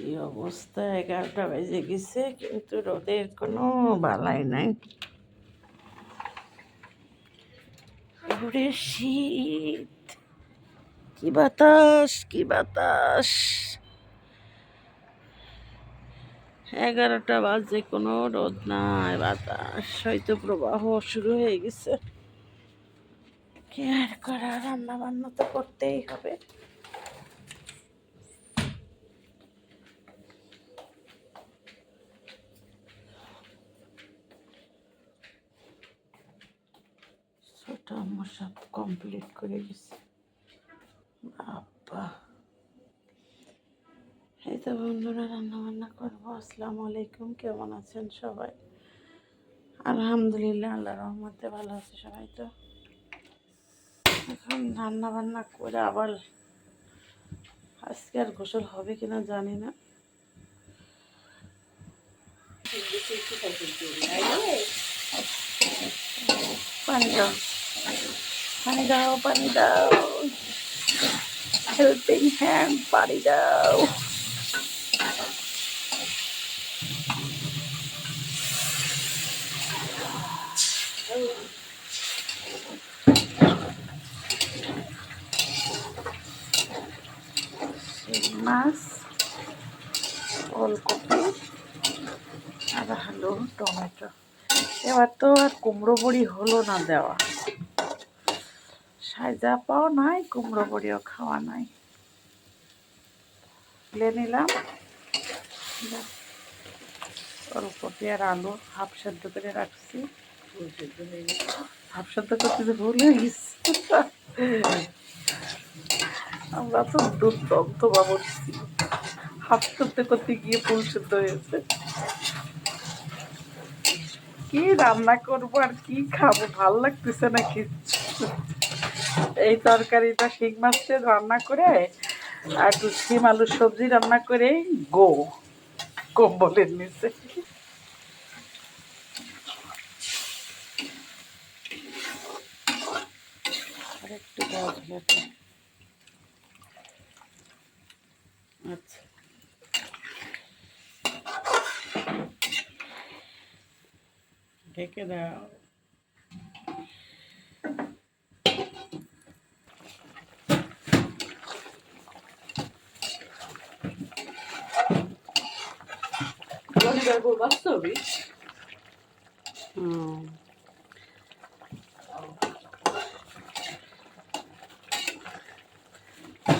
কি অবস্থা, 11টা বেজে গেছে কিন্তু রোদের কোনো বালাই নাই। পুরে শীত, কি বাতাস কি বাতাস। 11টা বাজে কোনো রোদ নাই, বাতাস শৈত্যপ্রবাহ শুরু হয়ে গেছে। কি আর করা, রান্না বান্না তো করতেই হবে। ছোটা মশা কমপ্লিট করে গেছে। বাবা, এই তো বন্ধুরা রান্না বান্না করবো। আসসালামু আলাইকুম, কেমন আছেন সবাই? আলহামদুলিল্লাহ, আল্লাহ রহমতে ভালো আছে সবাই। তো এখন রান্না বান্না করে আবার আজকে আর গোসল হবে কিনা জানি না। পানি দাও, পানি দাও, পানি দাও, হেল্পিং হ্যান্ড, পানি দাও। মাছ, ওলকপি আর আলু, টমেটো। এবার তো আর কুমড়ো বড়ি হলো না দেওয়া, সাজা পাও নাই, কুমড়ো বড়িও খাওয়া নাই। তুলে নিলাম ওলকপি আর আলু, হাফ সেদ্ধ করে রাখছি। হাফ সেদ্ধ করতে যে ভুল হয়ে গেছে। আমরা তো দুর্দান্ত বাবরছি, হাফ সেদ্ধ করতে গিয়ে ফুল সেদ্ধ হয়েছে। কি রান্না করবো আর কি খাবো, ভাল লাগতেছে না কিচ্ছু। এই তরকারিটা শিং মাছের রান্না করে আর একটু শিম আলুর সবজি রান্না করে গো কম্বলের নিচে। আর একটু আচ্ছা, ঢেকে দাও।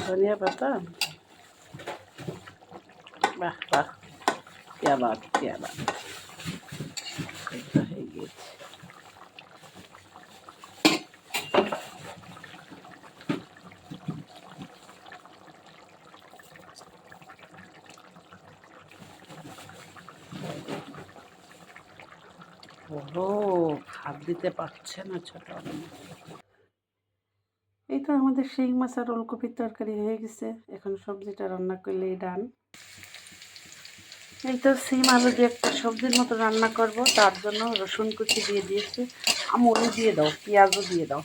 ধনিয়া পাতা, বাহ বাহ, क्या बात क्या बात। হয়ে গিয়েছে। ও, হাত দিতে পারছে না ছোট। এই তো আমাদের শিং মাছ আর ওলকপির তরকারি হয়ে গেছে, এখন সবজিটা রান্না করলেই ডান। এই তো সিম আলু দিয়ে একটা সবজির মতো রান্না করব, তার জন্য রসুন কুচি দিয়ে দিয়েছি। আমুলও দিয়ে দাও, পেঁয়াজও দিয়ে দাও,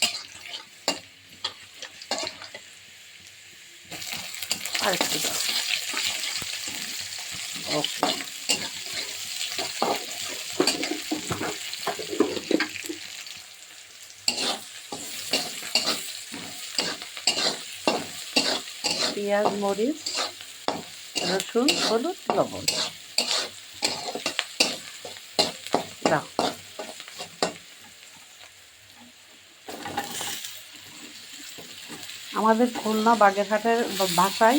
আর একটু দাও। ওকে, পেঁয়াজ, মরিচ, রসুন, হলুদ, লবণ দাও। আমাদের খুলনা বাগেরহাটের ভাষায়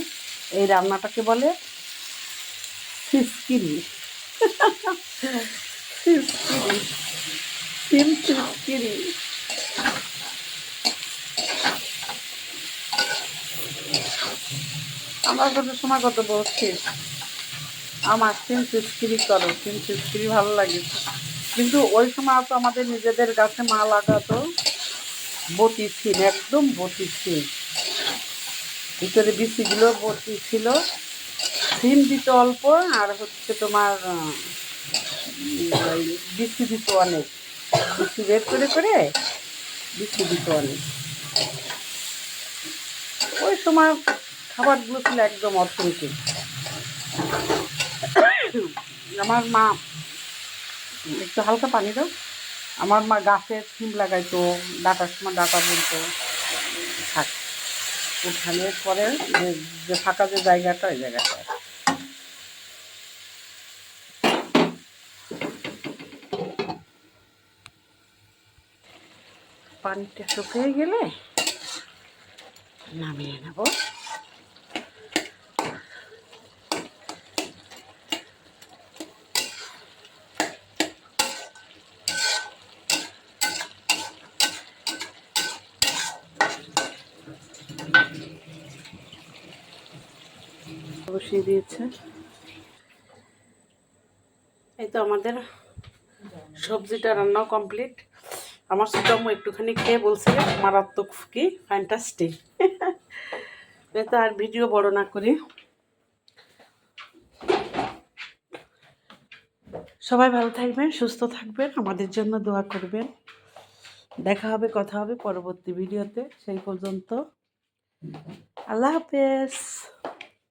এই রান্নাটাকে বলে সিসকিরি। সিসকিরি, সিম সিসকিরি। আমার কত সময় কত বলছি, আমার সিম সিসকিরি করো, সিম সিসকিরি ভালো লাগে। কিন্তু ওই সময় তো আমাদের নিজেদের গাছে মা লাগাতো বটি সিম, একদম বটি সিম, ভিতরে বিচিগুলো বটি ছিল। সিম দিত অল্প, আর হচ্ছে তোমার বিচি দিত অনেক, বিচি বের করে করে বিচি দিত অনেক। ওই সময় খাবারগুলো ছিল একদম অথেন্টিক। আমার মা একটু হালকা পানি দাও। আমার মা গাছে সিম লাগাইতো, ডাটার সময় ডাটা বলতো থাক উঠানের পরে যে ফাঁকা যে জায়গাটা ওই জায়গাটা পানিটা শুকিয়ে গেলে নামিয়ে নেব। বসিয়ে দিয়েছে। এই তো আমাদের সবজিটা রান্নাও কমপ্লিট। আমার ছোটামু একটুখানি খেয়ে বলছে মারাত্মক কি ফ্যান্টাস্টিক। এই তো আর ভিডিও বড় না করি, সবাই ভালো থাকবেন, সুস্থ থাকবেন, আমাদের জন্য দোয়া করবেন। দেখা হবে, কথা হবে পরবর্তী ভিডিওতে। সেই পর্যন্ত আল্লাহ হাফেজ।